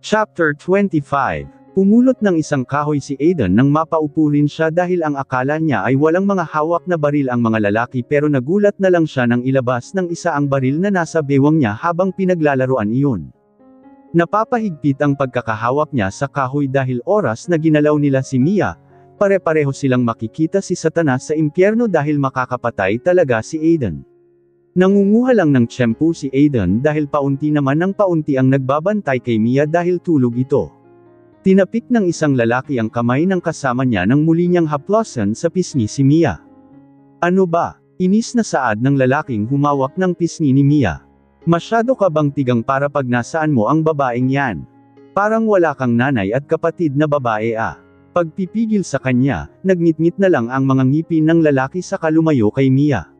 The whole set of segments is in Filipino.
Chapter 25. Pumulot ng isang kahoy si Aiden nang mapaupo rin siya dahil ang akala niya ay walang mga hawak na baril ang mga lalaki pero nagulat na lang siya nang ilabas ng isa ang baril na nasa bewang niya habang pinaglalaroan iyon. Napapahigpit ang pagkakahawak niya sa kahoy dahil oras na ginalaw nila si Mia, pare-pareho silang makikita si Satanas sa impyerno dahil makakapatay talaga si Aiden. Nangunguha lang ng tiyempo si Aiden dahil paunti naman ng paunti ang nagbabantay kay Mia dahil tulog ito. Tinapik ng isang lalaki ang kamay ng kasama niya nang muli niyang haplosan sa pisngi si Mia. Ano ba? Inis na saad ng lalaking humawak ng pisngi ni Mia. Masyado ka bang tigang para pag nasaan mo ang babaeng yan? Parang wala kang nanay at kapatid na babae ah. Pagpipigil sa kanya, nagnitngit na lang ang mga ngipin ng lalaki sa kalumayo kay Mia.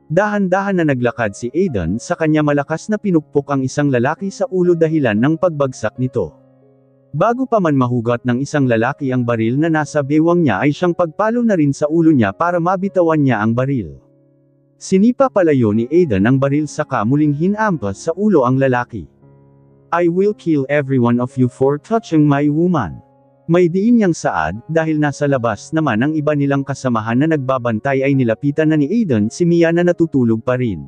Dahan-dahan na naglakad si Aiden sa kanya malakas na pinukpok ang isang lalaki sa ulo dahilan ng pagbagsak nito. Bago pa man mahugat ng isang lalaki ang baril na nasa bewang niya ay siyang pagpalo na rin sa ulo niya para mabitawan niya ang baril. Sinipa palayo ni Aiden ang baril saka muling hinampas sa ulo ang lalaki. I will kill every one of you for touching my woman. May diin niyang saad, dahil nasa labas naman ang iba nilang kasamahan na nagbabantay ay nilapitan na ni Aiden si Mia na natutulog pa rin.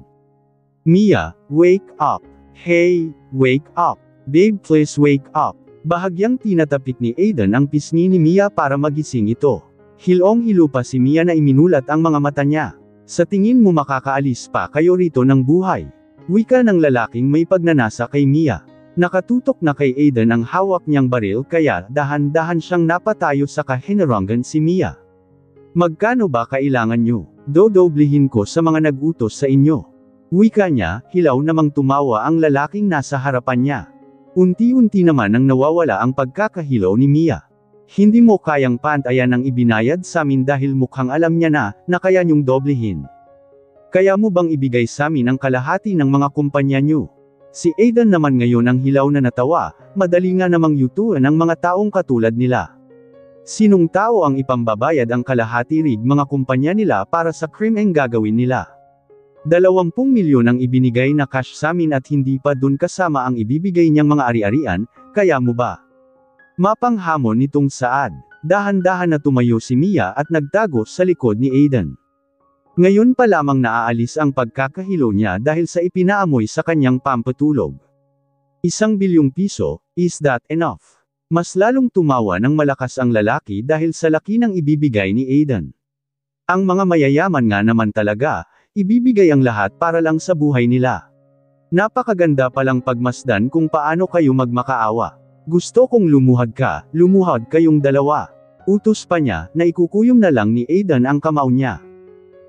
Mia, wake up. Hey, wake up. Babe please wake up. Bahagyang tinatapik ni Aiden ang pisngi ni Mia para magising ito. Hilong-hilo pa si Mia na iminulat ang mga mata niya. Sa tingin mo makakaalis pa kayo rito ng buhay? Wika ng lalaking may pagnanasa kay Mia. Nakatutok na kay Aiden ang hawak niyang baril kaya dahan-dahan siyang napatayo sa kahinaranggan si Mia. Magkano ba kailangan niyo? Dodoblihin ko sa mga nag-utos sa inyo. Wika niya, hilaw namang tumawa ang lalaking nasa harapan niya. Unti-unti naman ang nawawala ang pagkakahilaw ni Mia. Hindi mo kayang pantayan ang ibinayad sa amin dahil mukhang alam niya na kaya niyong doblehin. Kaya mo bang ibigay sa amin ang kalahati ng mga kumpanya niyo? Si Aiden naman ngayon ang hilaw na natawa, madali nga namang yutuan ang mga taong katulad nila. Sinong tao ang ipambabayad ang kalahati rig mga kumpanya nila para sa krimeng gagawin nila? 20 milyon ang ibinigay na cash sa amin at hindi pa dun kasama ang ibibigay niyang mga ari-arian, kaya mo ba? Mapanghamon nitong saad. Dahan-dahan na tumayo si Mia at nagtago sa likod ni Aiden. Ngayon pa lamang naaalis ang pagkakahilo niya dahil sa ipinaamoy sa kanyang pampatulog. 1 bilyong piso, is that enough? Mas lalong tumawa ng malakas ang lalaki dahil sa laki ng ibibigay ni Aiden. Ang mga mayayaman nga naman talaga, ibibigay ang lahat para lang sa buhay nila. Napakaganda palang pagmasdan kung paano kayo magmakaawa. Gusto kong lumuhad kayong dalawa. Utos pa niya, na ikukuyom na lang ni Aiden ang kamao niya.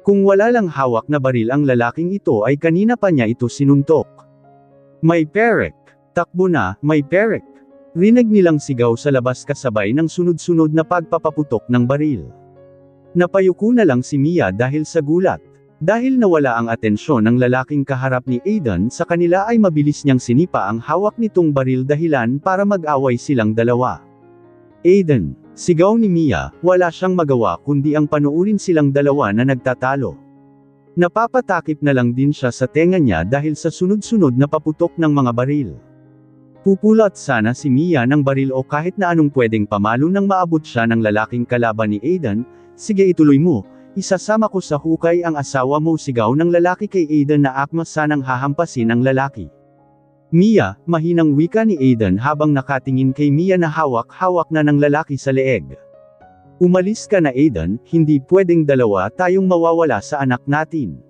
Kung wala lang hawak na baril ang lalaking ito ay kanina pa niya ito sinuntok. May perek. Takbo na, may perek. Rinig nilang sigaw sa labas kasabay ng sunod-sunod na pagpapaputok ng baril. Napayuko na lang si Mia dahil sa gulat. Dahil nawala ang atensyon ng lalaking kaharap ni Aiden sa kanila ay mabilis niyang sinipa ang hawak nitong baril dahilan para mag-away silang dalawa. Aiden, sigaw ni Mia, wala siyang magawa kundi ang panuurin silang dalawa na nagtatalo. Napapatakip na lang din siya sa tenga niya dahil sa sunod-sunod na paputok ng mga baril. Pupulot sana si Mia ng baril o kahit na anong pwedeng pamalo nang maabot siya ng lalaking kalaban ni Aiden. Sige ituloy mo. Isasama ko sa hukay ang asawa mo, sigaw ng lalaki kay Aiden na akma sanang hahampasin ang lalaki. Mia, mahinang wika ni Aiden habang nakatingin kay Mia na hawak-hawak na ng lalaki sa leeg. Umalis ka na Aiden, hindi pwedeng dalawa tayong mawawala sa anak natin.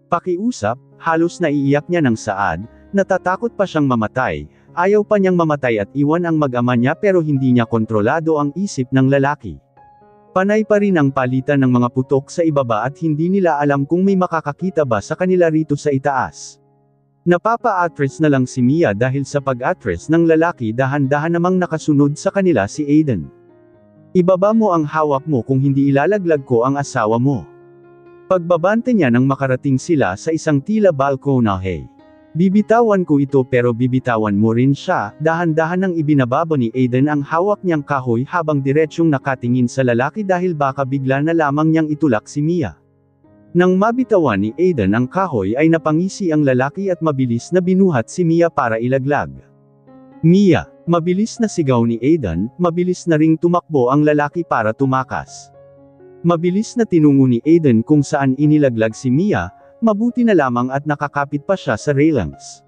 Pakiusap, halos naiiyak niya ng saad, natatakot pa siyang mamatay, ayaw pa niyang mamatay at iwan ang mag-ama niya pero hindi niya kontrolado ang isip ng lalaki. Panay pa rin ang palitan ng mga putok sa ibaba at hindi nila alam kung may makakakita ba sa kanila rito sa itaas. Napapa-atras na lang si Mia dahil sa pag-atras ng lalaki dahan-dahan namang nakasunod sa kanila si Aiden. Ibaba mo ang hawak mo kung hindi ilalaglag ko ang asawa mo. Pagbabante niya nang makarating sila sa isang tila balkonahe. Bibitawan ko ito pero bibitawan mo rin siya, dahan-dahan nang ibinababa ni Aiden ang hawak niyang kahoy habang diretsyong nakatingin sa lalaki dahil baka bigla na lamang niyang itulak si Mia. Nang mabitawan ni Aiden ang kahoy ay napangisi ang lalaki at mabilis na binuhat si Mia para ilaglag. Mia, Mabilis na sigaw ni Aidan, mabilis na ring tumakbo ang lalaki para tumakas. Mabilis na tinungo ni Aidan kung saan inilaglag si Mia, mabuti na lamang at nakakapit pa siya sa railings.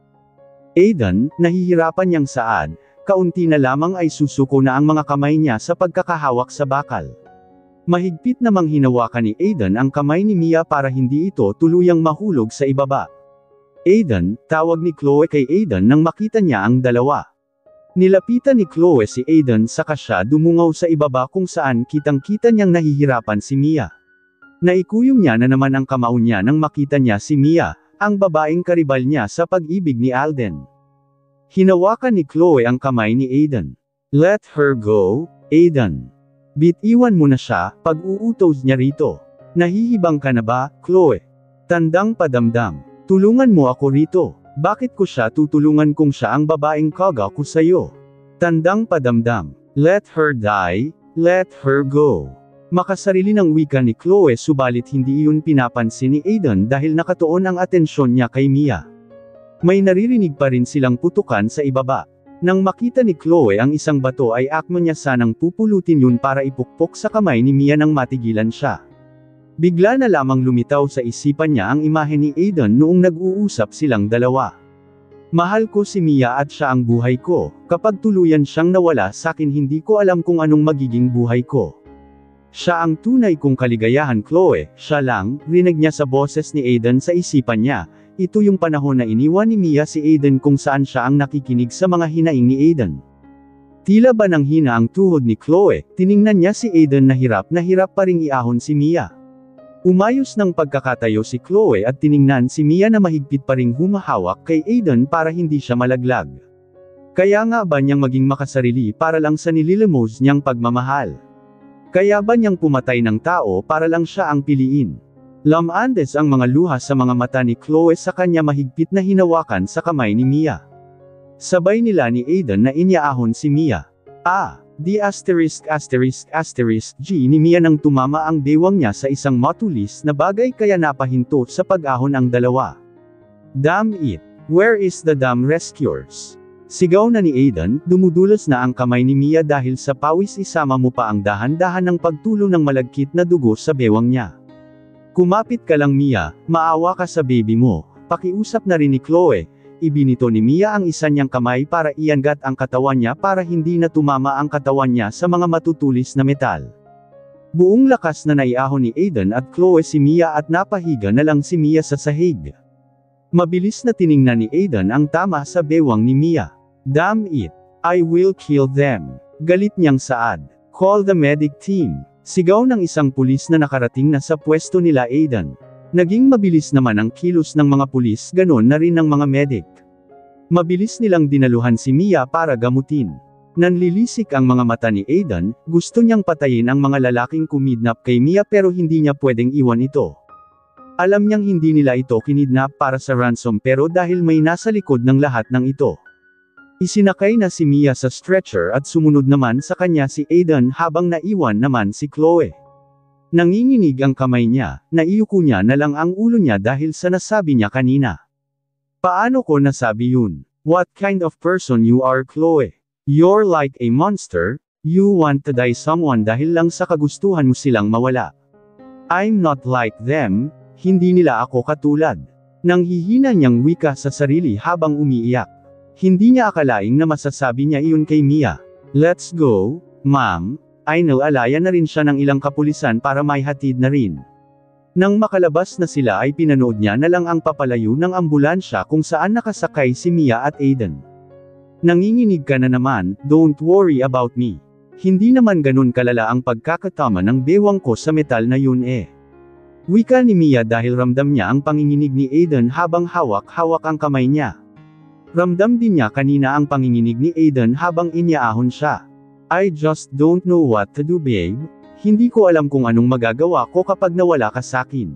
Aidan, nahihirapan niyang saad, kaunti na lamang ay susuko na ang mga kamay niya sa pagkakahawak sa bakal. Mahigpit namang hinawakan ni Aidan ang kamay ni Mia para hindi ito tuluyang mahulog sa ibaba. Aidan, tawag ni Chloe kay Aidan nang makita niya ang dalawa. Nilapitan ni Chloe si Aidan saka siya dumungaw sa ibaba kung saan kitang-kita niyang nahihirapan si Mia. Naikuyong niya na naman ang kamao niya nang makita niya si Mia, ang babaeng karibal niya sa pag-ibig ni Alden. Hinawakan ni Chloe ang kamay ni Aidan. Let her go, Aidan. Bitiwan mo na siya, pag-uutos niya rito. Nahihibang ka na ba, Chloe? Tandang padamdam. Tulungan mo ako rito. Bakit ko siya tutulungan kung siya ang babaeng kaga ko sa'yo? Tandang padamdam. Let her die, let her go. Makasarili ng wika ni Chloe subalit hindi iyon pinapansin ni Aidan dahil nakatuon ang atensyon niya kay Mia. May naririnig pa rin silang putukan sa ibaba. Nang makita ni Chloe ang isang bato ay akma niya sanang pupulutin yun para ipukpok sa kamay ni Mia nang matigilan siya. Bigla na lamang lumitaw sa isipan niya ang imahe ni Aidan noong nag-uusap silang dalawa. Mahal ko si Mia at siya ang buhay ko, kapag tuluyan siyang nawala sakin hindi ko alam kung anong magiging buhay ko. Siya ang tunay kong kaligayahan Chloe, siya lang, rinig niya sa boses ni Aidan sa isipan niya, ito yung panahon na iniwan ni Mia si Aidan kung saan siya ang nakikinig sa mga hinaing ni Aidan. Tila ba nang hina ang tuhod ni Chloe, tiningnan niya si Aidan na hirap pa ring iahon si Mia. Umayos ng pagkakatayo si Chloe at tiningnan si Mia na mahigpit pa ring humahawak kay Aidan para hindi siya malaglag. Kaya nga ba niyang maging makasarili para lang sa nililimos niyang pagmamahal? Kaya ba niyang pumatay ng tao para lang siya ang piliin? Lamandes ang mga luha sa mga mata ni Chloe sa kanya mahigpit na hinawakan sa kamay ni Mia. Sabay nila ni Aidan na inyaahon si Mia. G ni Mia nang tumama ang bewang niya sa isang matulis na bagay kaya napahinto sa pag-ahon ang dalawa. Damn it! Where is the damn rescuers? Sigaw na ni Aidan, dumudulas na ang kamay ni Mia dahil sa pawis isama mo pa ang dahan-dahan ng pagtulo ng malagkit na dugo sa bewang niya. Kumapit ka lang Mia, maawa ka sa baby mo, pakiusap na rin ni Chloe. Ibinito ni Mia ang isa niyang kamay para iangat ang katawan niya para hindi na tumama ang katawan niya sa mga matutulis na metal. Buong lakas na naiahon ni Aidan at Chloe si Mia at napahiga na lang si Mia sa sahig. Mabilis na tiningnan ni Aidan ang tama sa bewang ni Mia. Damn it! I will kill them! Galit niyang saad. Call the medic team! Sigaw ng isang pulis na nakarating na sa pwesto nila Aidan. Naging mabilis naman ang kilos ng mga pulis ganon na rin ng mga medic. Mabilis nilang dinaluhan si Mia para gamutin. Nanlilisik ang mga mata ni Aidan, gusto niyang patayin ang mga lalaking kumidnap kay Mia pero hindi niya pwedeng iwan ito. Alam niyang hindi nila ito kinidnap para sa ransom pero dahil may nasa likod ng lahat ng ito. Isinakay na si Mia sa stretcher at sumunod naman sa kanya si Aidan habang naiwan naman si Chloe. Nanginginig ang kamay niya, naiyuko niya na lang ang ulo niya dahil sa nasabi niya kanina. Paano ko nasabi yun? What kind of person you are Chloe? You're like a monster, you want to die someone dahil lang sa kagustuhan mo silang mawala. I'm not like them, hindi nila ako katulad. Nanghihina niyang wika sa sarili habang umiiyak. Hindi niya akalaing na masasabi niya iyon kay Mia. Let's go, ma'am. I know alaya na rin siya ng ilang kapulisan para may hatid na rin. Nang makalabas na sila ay pinanood niya na lang ang papalayo ng ambulansya kung saan nakasakay si Mia at Aidan. Nanginginig ka na naman, don't worry about me. Hindi naman ganun kalala ang pagkakatama ng bewang ko sa metal na yun eh. Wika ni Mia dahil ramdam niya ang panginginig ni Aidan habang hawak-hawak ang kamay niya. Ramdam din niya kanina ang panginginig ni Aidan habang inyaahon siya. I just don't know what to do babe, hindi ko alam kung anong magagawa ko kapag nawala ka sakin.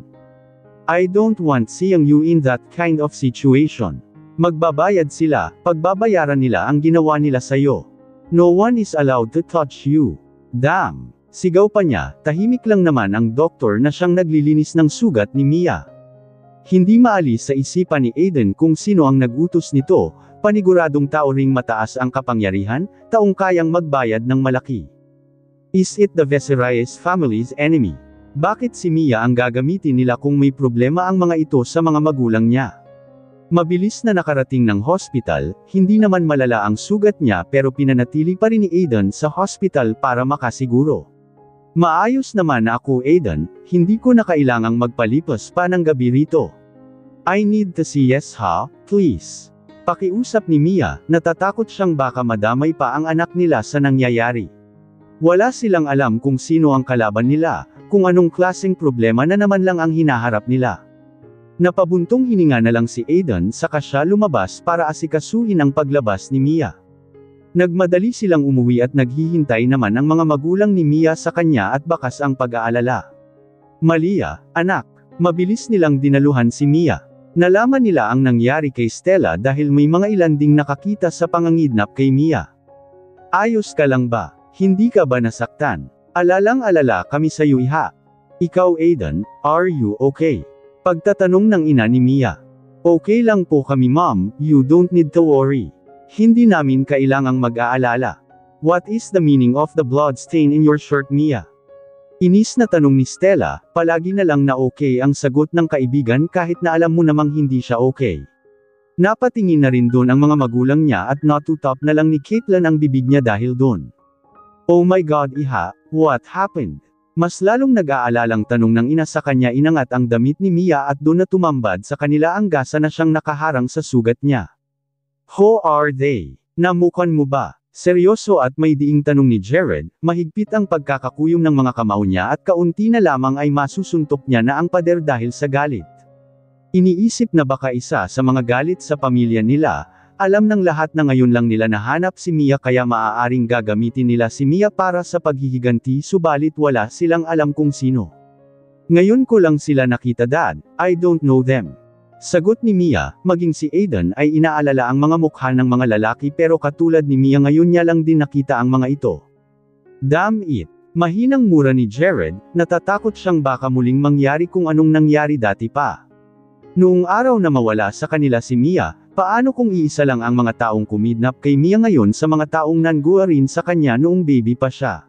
I don't want seeing you in that kind of situation. Magbabayad sila, pagbabayaran nila ang ginawa nila sayo. No one is allowed to touch you. Damn! Sigaw pa niya, tahimik lang naman ang doktor na siyang naglilinis ng sugat ni Mia. Hindi maalis sa isipan ni Aidan kung sino ang nagutos nito, Paniguradong tao ring mataas ang kapangyarihan, taong kayang magbayad ng malaki. Is it the Viserys family's enemy? Bakit si Mia ang gagamitin nila kung may problema ang mga ito sa mga magulang niya? Mabilis na nakarating ng hospital, hindi naman malala ang sugat niya pero pinanatili pa rin ni Aegon sa hospital para makasiguro. Maayos naman ako Aegon, hindi ko na kailangang magpalipas pa ng gabi rito. I need to see yes ha, please. Pakiusap ni Mia, natatakot siyang baka madamay pa ang anak nila sa nangyayari. Wala silang alam kung sino ang kalaban nila, kung anong klaseng problema na naman lang ang hinaharap nila. Napabuntong hininga na lang si Aegon saka siya lumabas para asikasuhin ang paglabas ni Mia. Nagmadali silang umuwi at naghihintay naman ang mga magulang ni Mia sa kanya at bakas ang pag-aalala. Malia, anak, mabilis nilang dinaluhan si Mia. Nalaman nila ang nangyari kay Stella dahil may mga ilan ding nakakita sa pangangidnap kay Mia. Ayos ka lang ba? Hindi ka ba nasaktan? Alalang-alala kami sa iyo iha. Ikaw Aegon, are you okay? Pagtatanong ng ina ni Mia. Okay lang po kami mom, you don't need to worry. Hindi namin kailangang mag-aalala. What is the meaning of the blood stain in your shirt Mia? Inis na tanong ni Stella, palagi na lang na okay ang sagot ng kaibigan kahit na alam mo namang hindi siya okay. Napatingin na rin doon ang mga magulang niya at natutop na lang ni Caitlyn ang bibig niya dahil doon. Oh my God iha, what happened? Mas lalong nag-aalalang tanong ng ina sa kanya inangat ang damit ni Mia at doon na tumambad sa kanila ang gasa na siyang nakaharang sa sugat niya. Who are they? Namukan mo ba? Seryoso at may diing tanong ni Jared, mahigpit ang pagkakakuyom ng mga kamao niya at kaunti na lamang ay masusuntok niya na ang pader dahil sa galit. Iniisip na baka isa sa mga galit sa pamilya nila. Alam ng lahat na ngayon lang nila nahanap si Mia kaya maaaring gagamitin nila si Mia para sa paghihiganti subalit wala silang alam kung sino. Ngayon ko lang sila nakita dad, I don't know them. Sagot ni Mia, maging si Aegon ay inaalala ang mga mukha ng mga lalaki pero katulad ni Mia ngayon niya lang din nakita ang mga ito. Damn it! Mahinang mura ni Jared, natatakot siyang baka muling mangyari kung anong nangyari dati pa. Noong araw na mawala sa kanila si Mia, paano kung iisa lang ang mga taong kumidnap kay Mia ngayon sa mga taong nanguwarin sa kanya noong baby pa siya?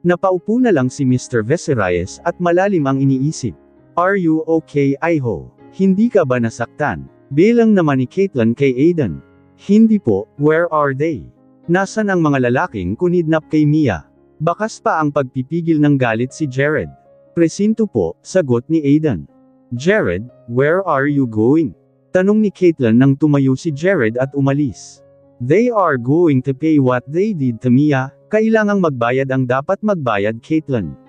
Napaupo na lang si Mr. Viserys at malalim ang iniisip. Are you okay Iho? Hindi ka ba nasaktan? Bilang naman ni Caitlyn kay Aegon. Hindi po, where are they? Nasaan ang mga lalaking kunidnap kay Mia? Bakas pa ang pagpipigil ng galit si Jared. Presinto po, sagot ni Aegon. Jared, where are you going? Tanong ni Caitlyn nang tumayo si Jared at umalis. They are going to pay what they did to Mia, kailangang magbayad ang dapat magbayad Caitlyn.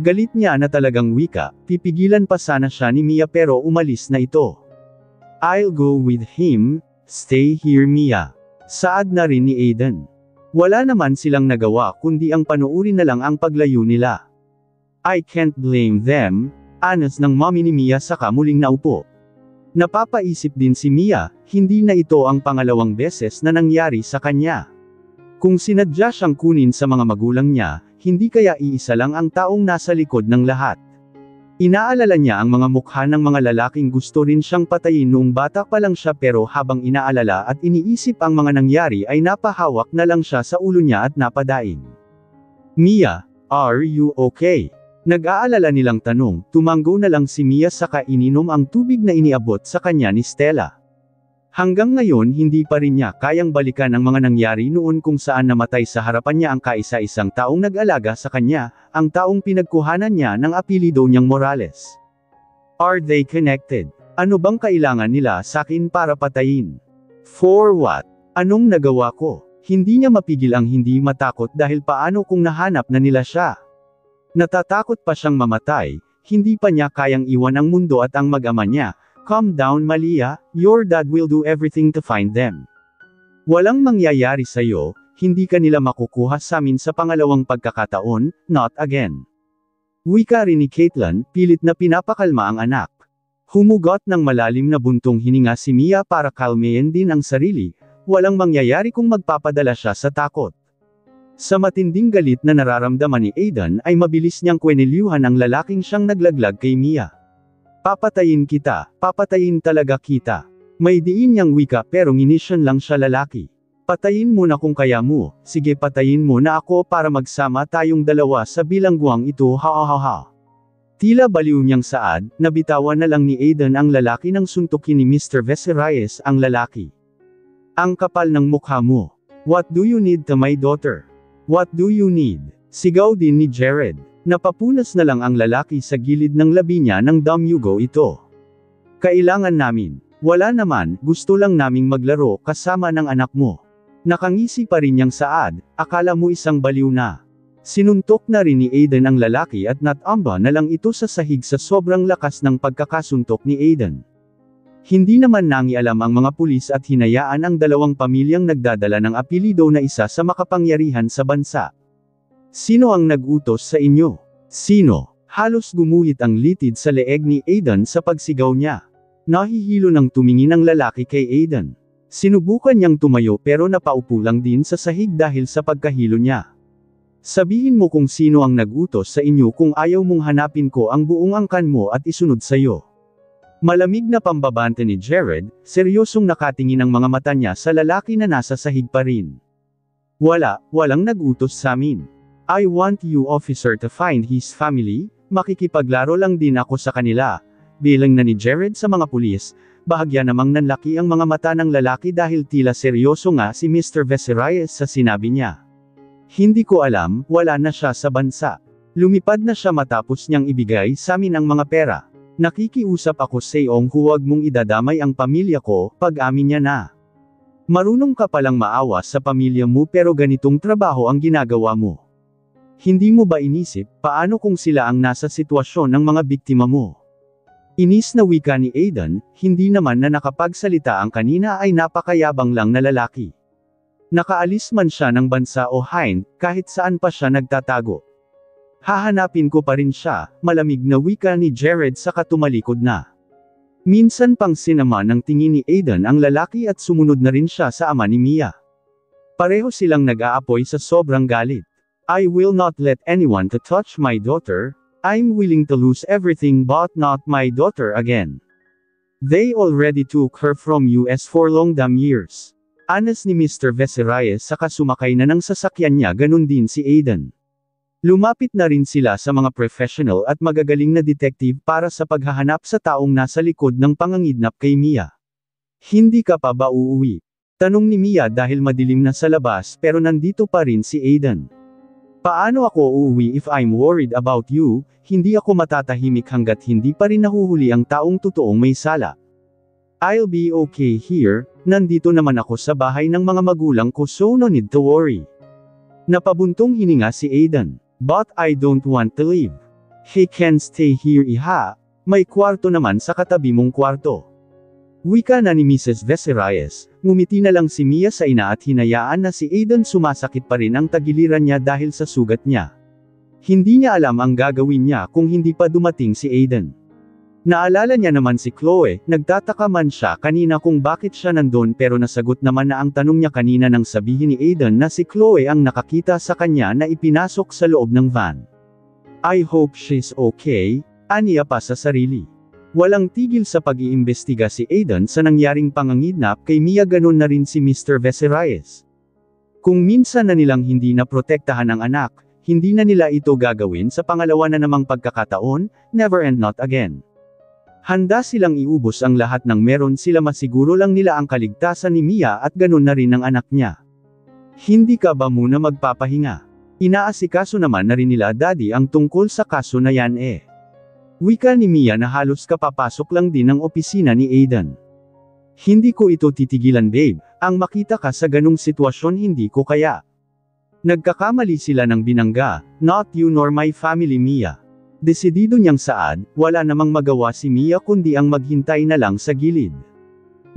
Galit niya na talagang wika, pipigilan pa sana siya ni Mia pero umalis na ito. I'll go with him, stay here Mia. Saad na rin ni Aegon. Wala naman silang nagawa kundi ang panuurin na lang ang paglayo nila. I can't blame them, anas ng mommy ni Mia saka muling naupo. Napapaisip din si Mia, hindi na ito ang pangalawang beses na nangyari sa kanya. Kung sinadya siyang kunin sa mga magulang niya, hindi kaya iisa lang ang taong nasa likod ng lahat. Inaalala niya ang mga mukha ng mga lalaking gusto rin siyang patayin noong bata pa lang siya pero habang inaalala at iniisip ang mga nangyari ay napahawak na lang siya sa ulo niya at napadaing. Mia, are you okay? Nag-aalala nilang tanong, tumanggo na lang si Mia saka ininom ang tubig na iniabot sa kanya ni Stella. Hanggang ngayon hindi pa rin niya kayang balikan ang mga nangyari noon kung saan namatay sa harapan niya ang kaisa-isang taong nag-alaga sa kanya, ang taong pinagkuhanan niya ng apelido niyang Morales. Are they connected? Ano bang kailangan nila sa akin para patayin? For what? Anong nagawa ko? Hindi niya mapigil ang hindi matakot dahil paano kung nahanap na nila siya? Natatakot pa siyang mamatay, hindi pa niya kayang iwan ang mundo at ang mag-ama niya. Calm down Malia, your dad will do everything to find them. Walang mangyayari sa'yo, hindi ka nila makukuha sa amin sa pangalawang pagkakataon, not again. Wika rin ni Caitlyn, pilit na pinapakalma ang anak. Humugot ng malalim na buntong hininga si Mia para kalmayin din ang sarili, walang mangyayari kung magpapadala siya sa takot. Sa matinding galit na nararamdaman ni Aegon ay mabilis niyang kwenelyuhan ang lalaking siyang naglaglag kay Mia. Papatayin kita, papatayin talaga kita. May diin niyang wika pero nginisyon lang siya lalaki. Patayin mo na kung kaya mo, sige patayin mo na ako para magsama tayong dalawa sa bilangguang ito ha ha ha ha. Tila baliw niyang saad, nabitawan na lang ni Aiden ang lalaki nang suntukin ni Mr. Vecerreyes ang lalaki. Ang kapal ng mukha mo. What do you need to my daughter? What do you need? Sigaw din ni Jared. Napapunas na lang ang lalaki sa gilid ng labi niya ng damyugo ito. Kailangan namin. Wala naman, gusto lang naming maglaro kasama ng anak mo. Nakangisi pa rin niyang saad, akala mo isang baliw na. Sinuntok na rin ni Aiden ang lalaki at natamba na lang ito sa sahig sa sobrang lakas ng pagkakasuntok ni Aiden. Hindi naman nangialam ang mga pulis at hinayaan ang dalawang pamilyang nagdadala ng apelido na isa sa makapangyarihan sa bansa. Sino ang nag-utos sa inyo? Sino? Halos gumuhit ang litid sa leeg ni Aiden sa pagsigaw niya. Nahihilo nang tumingin ang lalaki kay Aiden. Sinubukan niyang tumayo pero napaupo lang din sa sahig dahil sa pagkahilo niya. Sabihin mo kung sino ang nag-utos sa inyo kung ayaw mong hanapin ko ang buong angkan mo at isunod sa'yo. Malamig na pambabante ni Jared, seryosong nakatingin ang mga mata niya sa lalaki na nasa sahig pa rin. Walang nag-utos sa amin. I want you officer to find his family, makikipaglaro lang din ako sa kanila. Bilang na ni Jared sa mga pulis, bahagya namang nanlaki ang mga mata ng lalaki dahil tila seryoso nga si Mr. Vecerreyes sa sinabi niya. Hindi ko alam, wala na siya sa bansa. Lumipad na siya matapos niyang ibigay sa amin ang mga pera. Nakikiusap ako sa iyong huwag mong idadamay ang pamilya ko, pag-amin niya na. Marunong ka palang maawa sa pamilya mo pero ganitong trabaho ang ginagawa mo. Hindi mo ba inisip, paano kung sila ang nasa sitwasyon ng mga biktima mo? Inis na wika ni Aiden, hindi naman na nakapagsalita ang kanina ay napakayabang lang na lalaki. Nakaalis man siya ng bansa o hind, kahit saan pa siya nagtatago. Hahanapin ko pa rin siya, malamig na wika ni Jared sa katumalikod na. Minsan pang sinama ng tingin ni Aiden ang lalaki at sumunod na rin siya sa ama ni Mia. Pareho silang nag-aapoy sa sobrang galit. I will not let anyone to touch my daughter, I'm willing to lose everything but not my daughter again. They already took her from us for long damn years. Anas ni Mr. Vecerreyes saka sumakay na ng sasakyan niya ganun din si Aiden. Lumapit na rin sila sa mga professional at magagaling na detective para sa paghahanap sa taong nasa likod ng pangangidnap kay Mia. Hindi ka pa ba uuwi? Tanong ni Mia dahil madilim na sa labas pero nandito pa rin si Aiden. Paano ako uuwi if I'm worried about you? Hindi ako matatahimik hanggat hindi pa rin nahuhuli ang taong totoong may sala. I'll be okay here, nandito naman ako sa bahay ng mga magulang ko so no need to worry. Napabuntong hininga si Aiden. But I don't want to leave. He can stay here iha, may kwarto naman sa katabi mong kwarto. Wika na ni Mrs. Vecerreyes, ngumiti na lang si Mia sa ina at hinayaan na si Aiden sumasakit pa rin ang tagiliran niya dahil sa sugat niya. Hindi niya alam ang gagawin niya kung hindi pa dumating si Aiden. Naalala niya naman si Chloe, nagtataka man siya kanina kung bakit siya nandun pero nasagot naman na ang tanong niya kanina nang sabihin ni Aiden na si Chloe ang nakakita sa kanya na ipinasok sa loob ng van. I hope she's okay, aniya pa sa sarili. Walang tigil sa pag-iimbestiga si Aiden sa nangyaring pangangidnap kay Mia ganon na rin si Mr. Vecerreyes. Kung minsan na nilang hindi na protektahan ang anak, hindi na nila ito gagawin sa pangalawa na namang pagkakataon, never and not again. Handa silang iubos ang lahat ng meron sila masiguro lang nila ang kaligtasan ni Mia at ganun na rin ang anak niya. Hindi ka ba muna magpapahinga? Inaasikaso naman na rin nila daddy ang tungkol sa kaso na yan eh. Wika ni Mia na halos kapapasok lang din ng opisina ni Aiden. Hindi ko ito titigilan babe, ang makita ka sa ganung sitwasyon hindi ko kaya. Nagkakamali sila ng binangga, not you nor my family Mia. Desidido niyang saad, wala namang magawa si Mia kundi ang maghintay na lang sa gilid.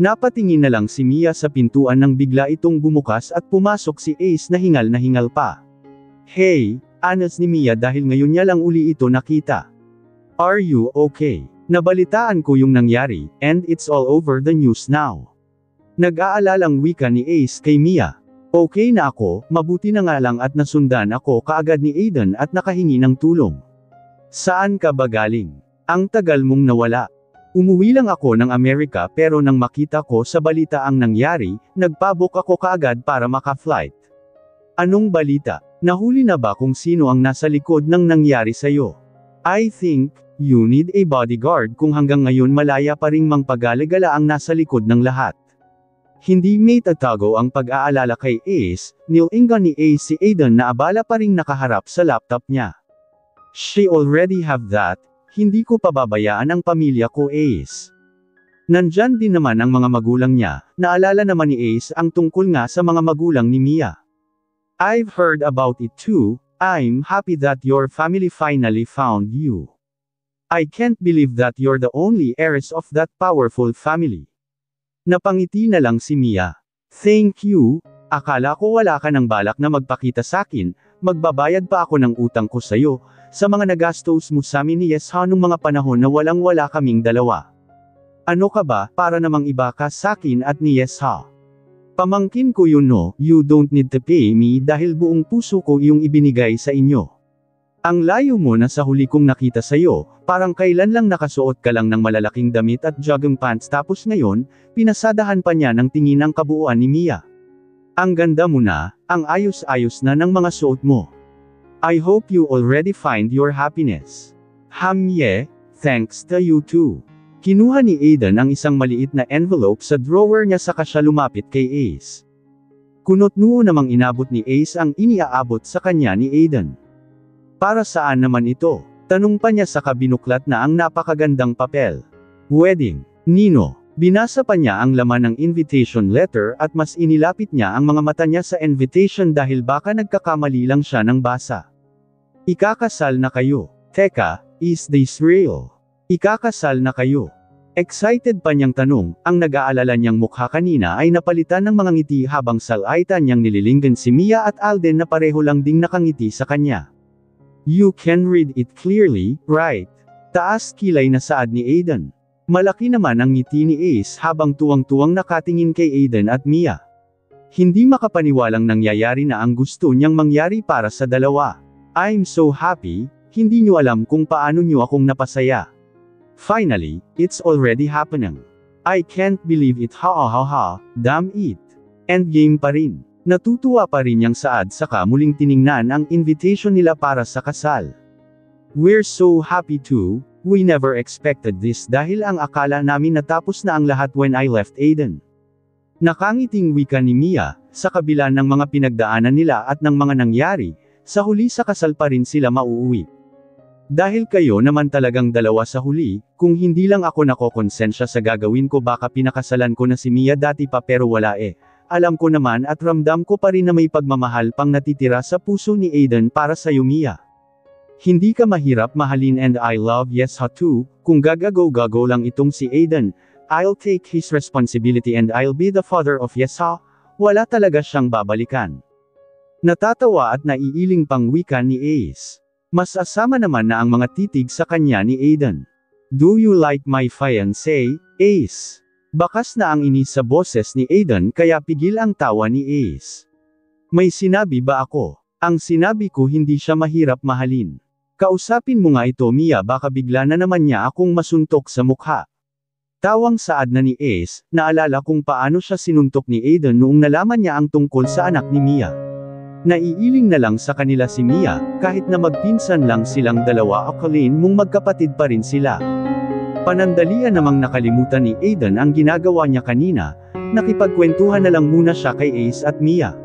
Napatingin na lang si Mia sa pintuan nang bigla itong bumukas at pumasok si Ace na hingal pa. Hey, anas ni Mia dahil ngayon niya lang uli ito nakita. Are you okay? Nabalitaan ko yung nangyari, and it's all over the news now. Nag-aalalang wika ni Ace kay Mia. Okay na ako, mabuti na nga lang at nasundan ako kaagad ni Aiden at nakahingi ng tulong. Saan ka ba galing? Ang tagal mong nawala. Umuwi lang ako ng Amerika pero nang makita ko sa balita ang nangyari, nagpabook ako kaagad para maka-flight. Anong balita? Nahuli na ba kung sino ang nasa likod ng nangyari sa'yo? I think, you need a bodyguard kung hanggang ngayon malaya pa ring mangpagaligala ang nasa likod ng lahat. Hindi may tatago ang pag-aalala kay Ace, nilingan ni Ace si Aiden na abala pa ring nakaharap sa laptop niya. She already have that, hindi ko pababayaan ang pamilya ko Ace. Nandyan din naman ang mga magulang niya, naalala naman ni Ace ang tungkol nga sa mga magulang ni Mia. I've heard about it too, I'm happy that your family finally found you. I can't believe that you're the only heiress of that powerful family. Napangiti na lang si Mia. Thank you, akala ko wala ka ng balak na magpakita sakin, magbabayad pa ako ng utang ko sayo, sa mga nagastos mo sa amin ni Yesha nung mga panahon na walang-wala kaming dalawa. Ano ka ba, para namang iba ka sakin at ni Yesha. Pamangkin ko yun no, you don't need to pay me dahil buong puso ko yung ibinigay sa inyo. Ang layo mo na sa huli kong nakita sayo, parang kailan lang nakasuot ka lang ng malalaking damit at jogging pants tapos ngayon, pinasadahan pa niya ng tingin ang kabuuan ni Mia. Ang ganda mo na, ang ayos-ayos na ng mga suot mo. I hope you already find your happiness. Yeah, thanks to you too. Kinuha ni Aiden ang isang maliit na envelope sa drawer niya saka siya lumapit kay Ace. Kunot-noo namang inabot ni Ace ang iniaabot sa kanya ni Aiden. Para saan naman ito? Tanong pa niya saka binuklat na ang napakagandang papel. Wedding. Nino. Binasa pa niya ang laman ng invitation letter at mas inilapit niya ang mga mata niya sa invitation dahil baka nagkakamali lang siya ng basa. Ikakasal na kayo. Teka, is this real? Ikakasal na kayo. Excited pa niyang tanong, ang nag-aalala niyang mukha kanina ay napalitan ng mga ngiti habang salaitan niyang nililinggan si Mia at Alden na pareho lang ding nakangiti sa kanya. You can read it clearly, right? Taas kilay na saad ni Aiden. Malaki naman ang ngiti ni Ace habang tuwang-tuwang nakatingin kay Aiden at Mia. Hindi makapaniwalang nangyayari na ang gusto niyang mangyari para sa dalawa. I'm so happy, hindi niyo alam kung paano niyo akong napasaya. Finally, it's already happening. I can't believe it ha ha ha, damn it. Endgame pa rin. Natutuwa pa rin niyang saad saka muling tiningnan ang invitation nila para sa kasal. We're so happy too, we never expected this dahil ang akala namin natapos na ang lahat when I left Aiden. Nakangiting wika ni Mia, sa kabila ng mga pinagdaanan nila at ng mga nangyari, sa huli sa kasal pa rin sila mauuwi. Dahil kayo naman talagang dalawa sa huli, kung hindi lang ako nakokonsensya sa gagawin ko baka pinakasalan ko na si Mia dati pa pero wala eh. Alam ko naman at ramdam ko pa rin na may pagmamahal pang natitira sa puso ni Aiden para sa'yo Mia. Hindi ka mahirap mahalin and I love Yesha too, kung gagago-gago lang itong si Aiden, I'll take his responsibility and I'll be the father of Yesha, wala talaga siyang babalikan. Natatawa at naiiling pang wika ni Ace. Mas asama naman na ang mga titig sa kanya ni Aiden. Do you like my fiancé, Ace? Bakas na ang inis sa boses ni Aiden kaya pigil ang tawa ni Ace. May sinabi ba ako? Ang sinabi ko hindi siya mahirap mahalin. Kausapin mo nga ito Mia baka bigla na naman niya akong masuntok sa mukha. Tawang saad na ni Ace, naalala kung paano siya sinuntok ni Aiden noong nalaman niya ang tungkol sa anak ni Mia. Naiiling na lang sa kanila si Mia, kahit na magpinsan lang silang dalawa akalin mong magkapatid pa rin sila. Panandalian namang nakalimutan ni Aiden ang ginagawa niya kanina, nakipagkwentuhan na lang muna siya kay Ace at Mia.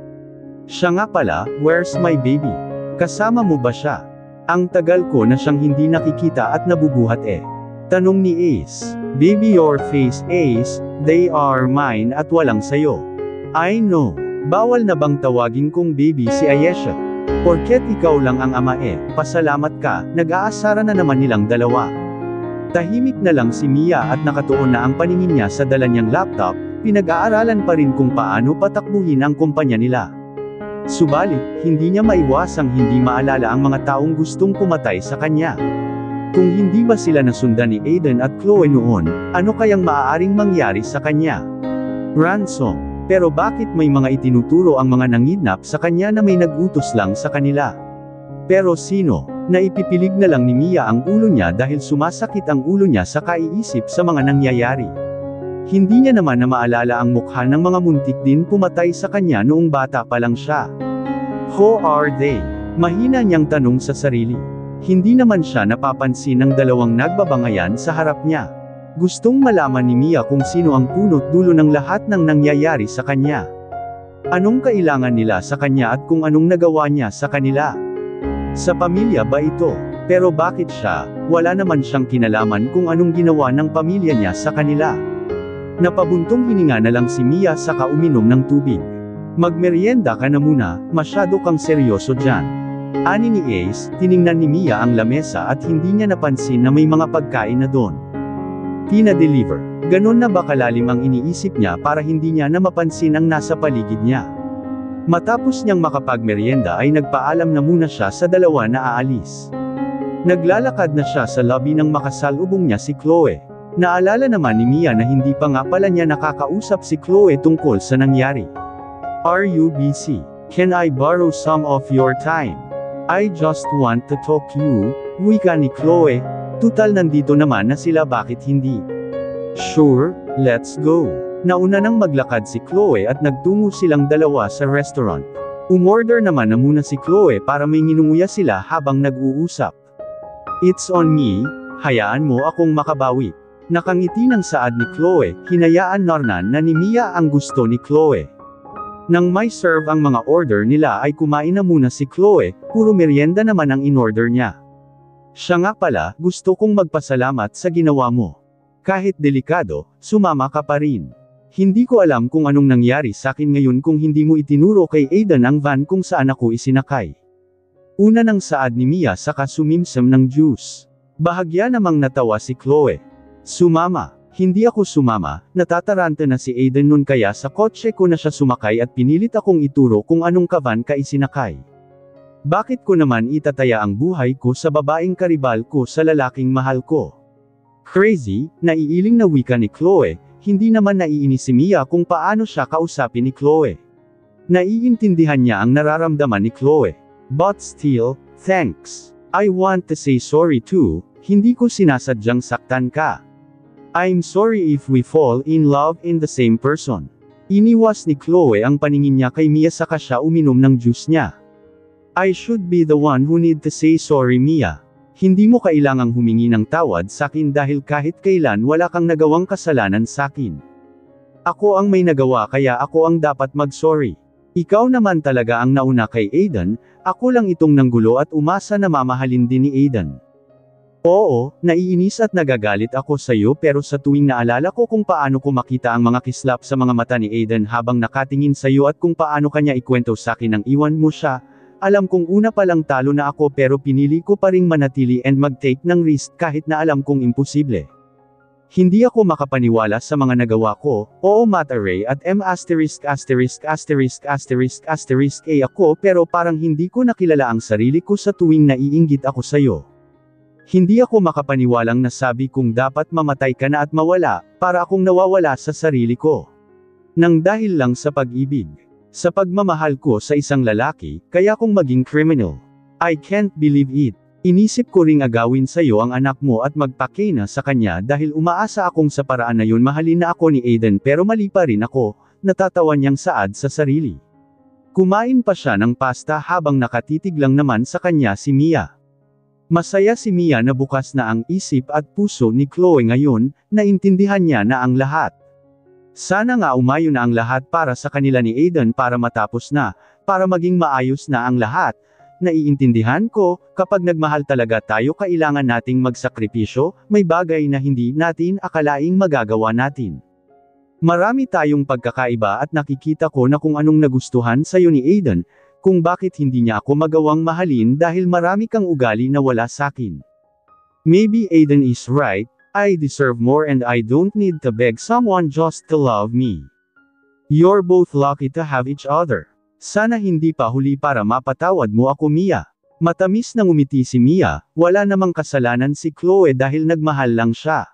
Siya nga pala, where's my baby? Kasama mo ba siya? Ang tagal ko na siyang hindi nakikita at nabubuhat eh. Tanong ni Ace. Baby your face Ace, they are mine at walang sayo. I know. Bawal na bang tawagin kong baby si Ayesha? Porket ikaw lang ang ama eh, pasalamat ka, nag-aasara na naman nilang dalawa. Tahimik na lang si Mia at nakatuon na ang paningin niya sa dala niyang laptop, pinag-aaralan pa rin kung paano patakbuhin ang kumpanya nila. Subalit, hindi niya maiwasang hindi maalala ang mga taong gustong pumatay sa kanya. Kung hindi ba sila nasundan ni Aiden at Chloe noon, ano kayang maaaring mangyari sa kanya? Ransom. Pero bakit may mga itinuturo ang mga nangidnap sa kanya na may nag-utos lang sa kanila? Pero sino? Naipipilig na lang ni Mia ang ulo niya dahil sumasakit ang ulo niya sa kaiisip sa mga nangyayari. Hindi niya naman na maalala ang mukha ng mga muntik din pumatay sa kanya noong bata pa lang siya. Who are they? Mahina niyang tanong sa sarili. Hindi naman siya napapansin ng dalawang nagbabangayan sa harap niya. Gustong malaman ni Mia kung sino ang punot dulo ng lahat ng nangyayari sa kanya. Anong kailangan nila sa kanya at kung anong nagawa niya sa kanila. Sa pamilya ba ito? Pero bakit siya? Wala naman siyang kinalaman kung anong ginawa ng pamilya niya sa kanila. Napabuntong hininga na lang si Mia saka uminom ng tubig. Magmeryenda ka na muna, masyado kang seryoso dyan. Ani ni Ace, tiningnan ni Mia ang lamesa at hindi niya napansin na may mga pagkain na doon. Pina-deliver. Ganon na ba kalalim ang iniisip niya para hindi niya na mapansin ang nasa paligid niya. Matapos niyang makapagmeryenda ay nagpaalam na muna siya sa dalawa na aalis. Naglalakad na siya sa lobby nang makasalubong niya si Chloe. Naalala naman ni Mia na hindi pa nga pala niya nakakausap si Chloe tungkol sa nangyari. Are you busy? Can I borrow some of your time? I just want to talk you, wika ni Chloe. Tutal nandito naman na sila, bakit hindi? Sure, let's go. Nauna nang maglakad si Chloe at nagtungo silang dalawa sa restaurant. Umorder naman na muna si Chloe para may nginunguya sila habang nag-uusap. It's on me, hayaan mo akong makabawi. Nakangiti ng saad ni Chloe, hinayaan Nornan na ni Mia ang gusto ni Chloe. Nang may serve ang mga order nila ay kumain na muna si Chloe, puro merienda naman ang in-order niya. Siya nga pala, gusto kong magpasalamat sa ginawa mo. Kahit delikado, sumama ka pa rin. Hindi ko alam kung anong nangyari sa akin ngayon kung hindi mo itinuro kay Aiden ang van kung saan ako isinakay. Una ng saad ni Mia saka sumimsam ng juice. Bahagya namang natawa si Chloe. Sumama. Hindi ako sumama, natataranta na si Aiden nun kaya sa kotse ko na siya sumakay at pinilit akong ituro kung anong kavan ka isinakay. Bakit ko naman itataya ang buhay ko sa babaeng karibal ko sa lalaking mahal ko? Crazy, naiiling na wika ni Chloe. Hindi naman naiinis si Mia kung paano siya kausapin ni Chloe. Naiintindihan niya ang nararamdaman ni Chloe. But still, thanks. I want to say sorry too, hindi ko sinasadyang saktan ka. I'm sorry if we fall in love in the same person. Iniwas ni Chloe ang paningin niya kay Mia saka siya uminom ng juice niya. I should be the one who need to say sorry, Mia. Hindi mo kailangang humingi ng tawad sakin dahil kahit kailan wala kang nagawang kasalanan sakin. Ako ang may nagawa kaya ako ang dapat mag-sorry. Ikaw naman talaga ang nauna kay Aiden, ako lang itong nanggulo at umasa na mamahalin din ni Aiden. Oo, naiinis at nagagalit ako sa iyo pero sa tuwing naalala ko kung paano ko makita ang mga kislap sa mga mata ni Aiden habang nakatingin sa iyo at kung paano kanya ikwento sakin nang iwan mo siya, alam kong una palang talo na ako pero pinili ko pa ring manatili and mag-take ng risk kahit na alam kong imposible. Hindi ako makapaniwala sa mga nagawa ko, oo Mataray at A ako pero parang hindi ko nakilala ang sarili ko sa tuwing naiinggit ako sa iyo. Hindi ako makapaniwalang nasabi kong dapat mamatay ka na at mawala, para akong nawawala sa sarili ko. Nang dahil lang sa pag-ibig. Sa pagmamahal ko sa isang lalaki, kaya kong maging criminal. I can't believe it. Inisip ko ring agawin sa iyo ang anak mo at magpakina sa kanya dahil umaasa akong sa paraan na yun mahalin na ako ni Aiden pero mali pa rin ako, natatawa niyang saad sa sarili. Kumain pa siya ng pasta habang nakatitig lang naman sa kanya si Mia. Masaya si Mia na bukas na ang isip at puso ni Chloe ngayon, naintindihan niya na ang lahat. Sana nga umayo na ang lahat para sa kanila ni Aiden para matapos na, para maging maayos na ang lahat. Naiintindihan ko, kapag nagmahal talaga tayo kailangan nating magsakripisyo, may bagay na hindi natin akalaing magagawa natin. Marami tayong pagkakaiba at nakikita ko na kung anong nagustuhan sa'yo ni Aiden, kung bakit hindi niya ako magawang mahalin dahil marami kang ugali na wala sakin. Maybe Aiden is right. I deserve more and I don't need to beg someone just to love me. You're both lucky to have each other. Sana hindi pa huli para mapatawad mo ako Mia. Matamis na ngumiti si Mia, wala namang kasalanan si Chloe dahil nagmahal lang siya.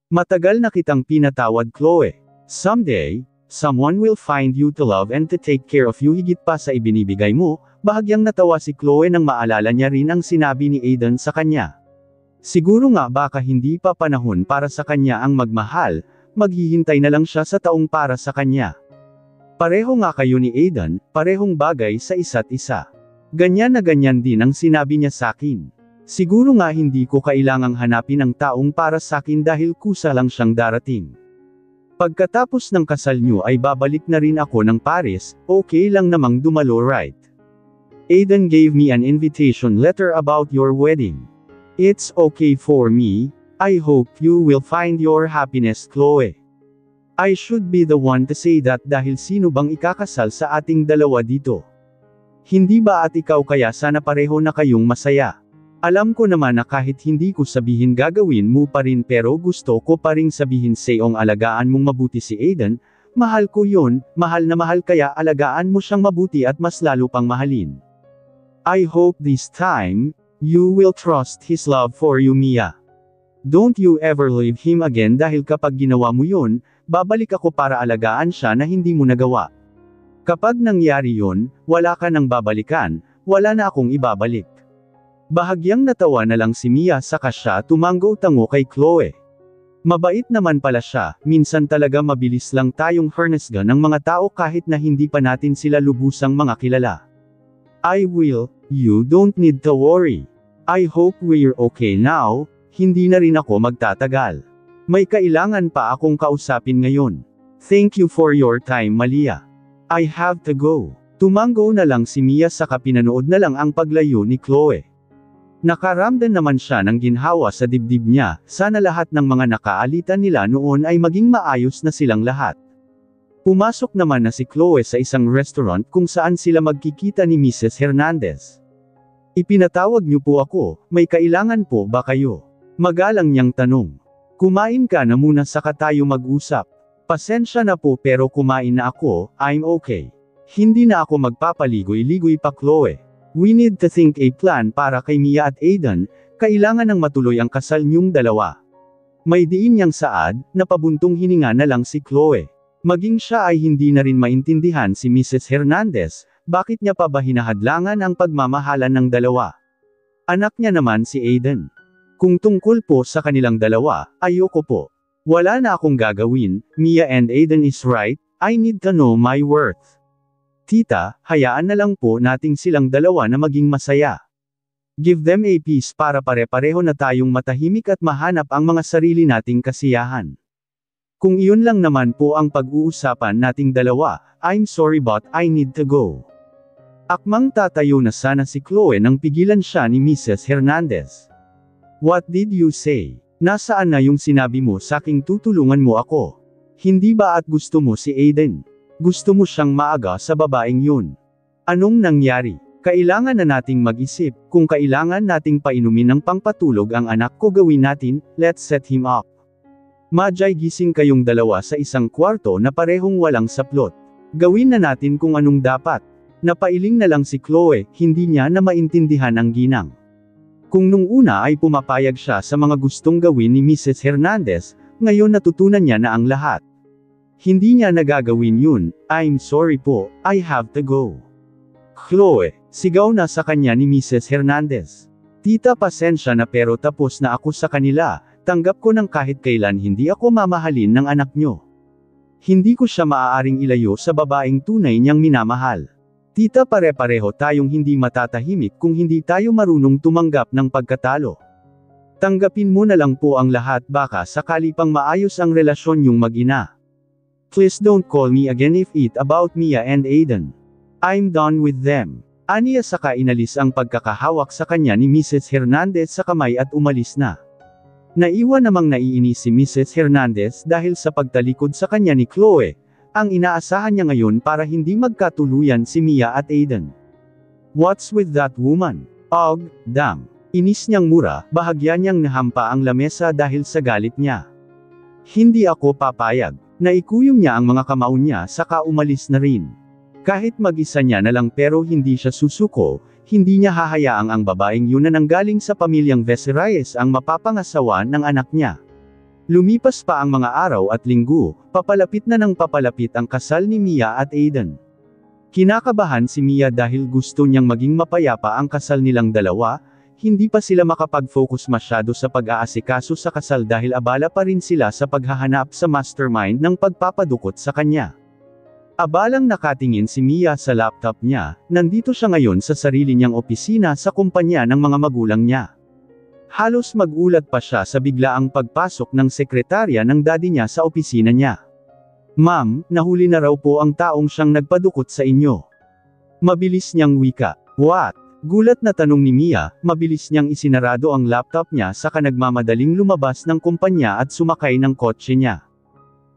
Matagal na kitang pinatawad Chloe. Someday, someone will find you to love and to take care of you higit pa sa ibinibigay mo, Bahagyang natawa si Chloe nang maalala niya rin ang sinabi ni Aiden sa kanya. Siguro nga baka hindi pa panahon para sa kanya ang magmahal, maghihintay na lang siya sa taong para sa kanya. Pareho nga kayo ni Aiden, parehong bagay sa isa't isa. Ganyan na ganyan din ang sinabi niya sa akin. Siguro nga hindi ko kailangang hanapin ang taong para sa akin dahil kusa lang siyang darating. Pagkatapos ng kasal niyo ay babalik na rin ako ng Paris, okay lang namang dumalo, right? Aiden gave me an invitation letter about your wedding. It's okay for me. I hope you will find your happiness, Chloe. I should be the one to say that dahil sino bang ikakasal sa ating dalawa dito? Hindi ba at ikaw kaya sana pareho na kayong masaya? Alam ko naman na kahit hindi ko sabihin gagawin mo pa rin pero gusto ko pa ring sabihin sa'yong alagaan mong mabuti si Aiden, mahal ko yun, mahal na mahal kaya alagaan mo siyang mabuti at mas lalo pang mahalin. I hope this time, you will trust his love for you, Mia. Don't you ever leave him again dahil kapag ginawa mo yun, babalik ako para alagaan siya na hindi mo nagawa. Kapag nangyari yun, wala ka nang babalikan, wala na akong ibabalik. Bahagyang natawa na lang si Mia saka siya tumanggo-tango kay Chloe. Mabait naman pala siya, minsan talaga mabilis lang tayong hurnesgan ng mga tao kahit na hindi pa natin sila lubusang mga kilala. I will, you don't need to worry. I hope we're okay now, hindi na rin ako magtatagal. May kailangan pa akong kausapin ngayon. Thank you for your time, Malia. I have to go. Tumanggo na lang si Mia saka pinanood na lang ang paglayo ni Chloe. Nakaramdam naman siya ng ginhawa sa dibdib niya, sana lahat ng mga nakaalitan nila noon ay maging maayos na silang lahat. Pumasok naman na si Chloe sa isang restaurant kung saan sila magkikita ni Mrs. Hernandez. Ipinatawag niyo po ako, may kailangan po ba kayo? Magalang niyang tanong. Kumain ka na muna saka tayo mag-usap. Pasensya na po pero kumain na ako, I'm okay. Hindi na ako magpapaligoy-ligoy pa, Chloe. We need to think a plan para kay Mia at Aiden, kailangan ng matuloy ang kasal niyong dalawa. May diin niyang saad, napabuntong hininga na lang si Chloe. Maging siya ay hindi na rin maintindihan si Mrs. Hernandez, bakit niya pa ba hinahadlangan ang pagmamahalan ng dalawa? Anak niya naman si Aiden. Kung tungkol po sa kanilang dalawa, ayoko po. Wala na akong gagawin, Mia and Aiden is right, I need to know my worth. Tita, hayaan na lang po nating silang dalawa na maging masaya. Give them a peace para pare-pareho na tayong matahimik at mahanap ang mga sarili nating kasiyahan. Kung iyon lang naman po ang pag-uusapan nating dalawa, I'm sorry but I need to go. Akmang tatayo na sana si Chloe nang pigilan siya ni Mrs. Hernandez. What did you say? Nasaan na yung sinabi mo saking tutulungan mo ako? Hindi ba at gusto mo si Aiden? Gusto mo siyang maaga sa babaeng yun? Anong nangyari? Kailangan na nating mag-isip, kung kailangan nating painumin ng pangpatulog ang anak ko gawin natin, let's set him up. Majay gising kayong dalawa sa isang kwarto na parehong walang saplot. Gawin na natin kung anong dapat. Napailing na lang si Chloe, hindi niya na maintindihan ang ginang. Kung nung una ay pumapayag siya sa mga gustong gawin ni Mrs. Hernandez, ngayon natutunan niya na ang lahat. Hindi niya nagagawin yun, I'm sorry po, I have to go. Chloe, sigaw na sa kanya ni Mrs. Hernandez. Tita pasensya na pero tapos na ako sa kanila. Tanggap ko ng kahit kailan hindi ako mamahalin ng anak nyo. Hindi ko siya maaaring ilayo sa babaeng tunay niyang minamahal. Tita pare-pareho tayong hindi matatahimik kung hindi tayo marunong tumanggap ng pagkatalo. Tanggapin mo na lang po ang lahat baka sakali pang maayos ang relasyon niyong mag-ina. Please don't call me again if it about Mia and Aiden. I'm done with them. Aniya saka inalis ang pagkakahawak sa kanya ni Mrs. Hernandez sa kamay at umalis na. Naiwan namang naiinis si Mrs. Hernandez dahil sa pagtalikod sa kanya ni Chloe, ang inaasahan niya ngayon para hindi magkatuluyan si Mia at Aiden. What's with that woman? Og, damn. Inis niyang mura, bahagya niyang nahampa ang lamesa dahil sa galit niya. Hindi ako papayag. Naikuyom niya ang mga kamao niya saka umalis na rin. Kahit mag-isa niya na lang pero hindi siya susuko, hindi niya hahayaang ang babaeng yun na nanggaling sa pamilyang Vecerreyes ang mapapangasawa ng anak niya. Lumipas pa ang mga araw at linggo, papalapit na ng papalapit ang kasal ni Mia at Aiden. Kinakabahan si Mia dahil gusto niyang maging mapayapa ang kasal nilang dalawa, hindi pa sila makapag-focus masyado sa pag-aasikaso sa kasal dahil abala pa rin sila sa paghahanap sa mastermind ng pagpapadukot sa kanya. Abalang nakatingin si Mia sa laptop niya, nandito siya ngayon sa sarili niyang opisina sa kumpanya ng mga magulang niya. Halos magulat pa siya sa biglaang pagpasok ng sekretarya ng daddy niya sa opisina niya. "Ma'am, nahuli na raw po ang taong siyang nagpadukot sa inyo." Mabilis niyang wika. "What?" Gulat na tanong ni Mia, mabilis niyang isinarado ang laptop niya saka nagmamadaling lumabas ng kumpanya at sumakay ng kotse niya.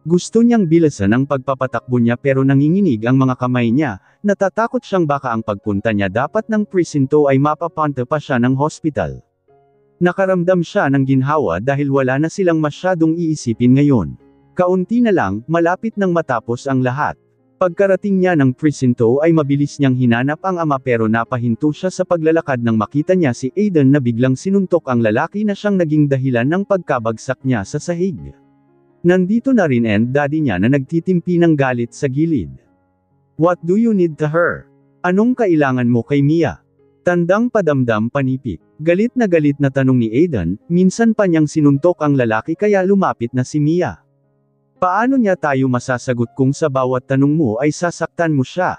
Gusto niyang bilisan ang pagpapatakbo niya pero nanginginig ang mga kamay niya, natatakot siyang baka ang pagpunta niya dapat ng presinto ay mapapunta pa siya ng hospital. Nakaramdam siya ng ginhawa dahil wala na silang masyadong iisipin ngayon. Kaunti na lang, malapit nang matapos ang lahat. Pagkarating niya ng presinto ay mabilis niyang hinanap ang ama pero napahinto siya sa paglalakad nang makita niya si Aiden na biglang sinuntok ang lalaki na siyang naging dahilan ng pagkabagsak niya sa sahig. Nandito na rin ang daddy niya na nagtitimpi ng galit sa gilid. "What do you need to her? Anong kailangan mo kay Mia?" Tandang padamdam panipik. Galit na tanong ni Aiden, minsan pa niyang sinuntok ang lalaki kaya lumapit na si Mia. "Paano niya tayo masasagot kung sa bawat tanong mo ay sasaktan mo siya?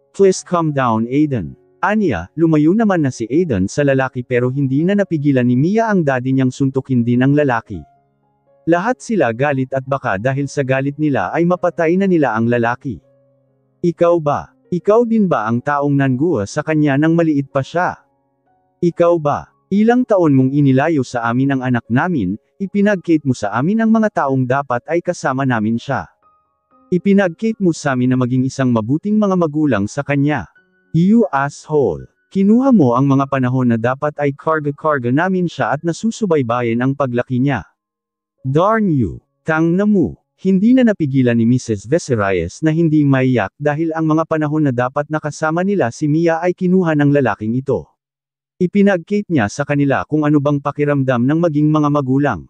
Please calm down Aiden." Aniya, lumayo naman na si Aiden sa lalaki pero hindi na napigilan ni Mia ang daddy niyang suntukin din ang lalaki. Lahat sila galit at baka dahil sa galit nila ay mapatay na nila ang lalaki. "Ikaw ba? Ikaw din ba ang taong nanguha sa kanya nang maliit pa siya? Ikaw ba? Ilang taon mong inilayo sa amin ang anak namin, ipinagkait mo sa amin ang mga taong dapat ay kasama namin siya. Ipinagkait mo sa amin na maging isang mabuting mga magulang sa kanya. You asshole. Kinuha mo ang mga panahon na dapat ay karga-karga namin siya at nasusubaybayan ang paglaki niya. Darn you. Tang na mo." Hindi na napigilan ni Mrs. Vecerreyes na hindi maiyak dahil ang mga panahon na dapat nakasama nila si Mia ay kinuha ng lalaking ito. Ipinagkait niya sa kanila kung ano bang pakiramdam ng maging mga magulang.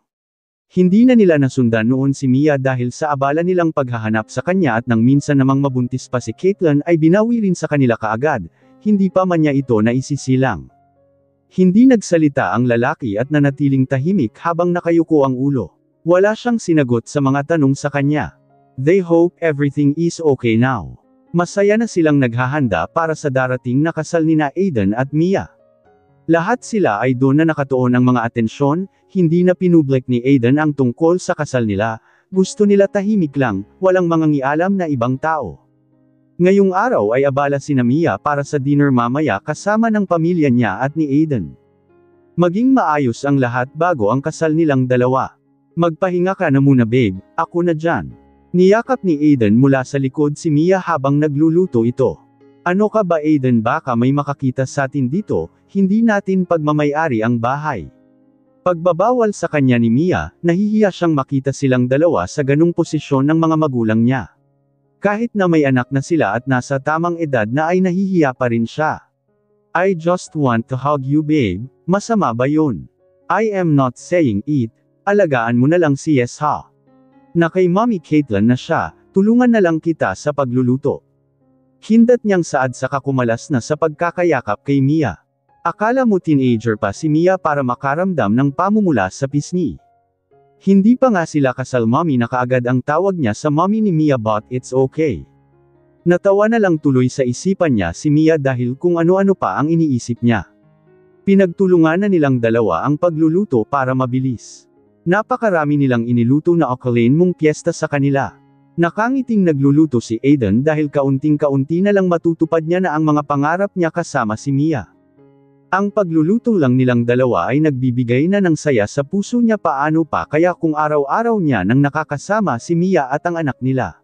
Hindi na nila nasundan noon si Mia dahil sa abala nilang paghahanap sa kanya at nang minsan namang mabuntis pa si Caitlin ay binawi rin sa kanila kaagad, hindi pa man niya ito naisisilang. Hindi nagsalita ang lalaki at nanatiling tahimik habang nakayuko ang ulo. Wala siyang sinagot sa mga tanong sa kanya. They hope everything is okay now. Masaya na silang naghahanda para sa darating na kasal nina Aiden at Mia. Lahat sila ay doon na nakatuon ang mga atensyon, hindi na pinublik ni Aiden ang tungkol sa kasal nila, gusto nila tahimik lang, walang mangangialam na ibang tao. Ngayong araw ay abala sina Mia para sa dinner mamaya kasama ng pamilya niya at ni Aiden. Maging maayos ang lahat bago ang kasal nilang dalawa. "Magpahinga ka na muna babe, ako na dyan." Niyakap ni Aiden mula sa likod si Mia habang nagluluto ito. "Ano ka ba Aiden, baka may makakita sa atin dito, hindi natin pagmamayari ang bahay." Pagbabawal sa kanya ni Mia, nahihiya siyang makita silang dalawa sa ganung posisyon ng mga magulang niya. Kahit na may anak na sila at nasa tamang edad na ay nahihiya pa rin siya. "I just want to hug you babe, masama ba yun? I am not saying it. Alagaan mo na lang si Yes ha. Na kay Mommy Caitlin na siya, tulungan na lang kita sa pagluluto." Hindat niyang saad sa kakumalas na sa pagkakayakap kay Mia. Akala mo teenager pa si Mia para makaramdam ng pamumula sa pisngi. Hindi pa nga sila kasal mommy na kaagad ang tawag niya sa mommy ni Mia but it's okay. Natawa na lang tuloy sa isipan niya si Mia dahil kung ano-ano pa ang iniisip niya. Pinagtulungan na nilang dalawa ang pagluluto para mabilis. Napakarami nilang iniluto na akalain mong piyesta sa kanila. Nakangiting nagluluto si Aiden dahil kaunting-kaunti na lang matutupad niya na ang mga pangarap niya kasama si Mia. Ang pagluluto lang nilang dalawa ay nagbibigay na ng saya sa puso niya paano pa kaya kung araw-araw niya nang nakakasama si Mia at ang anak nila.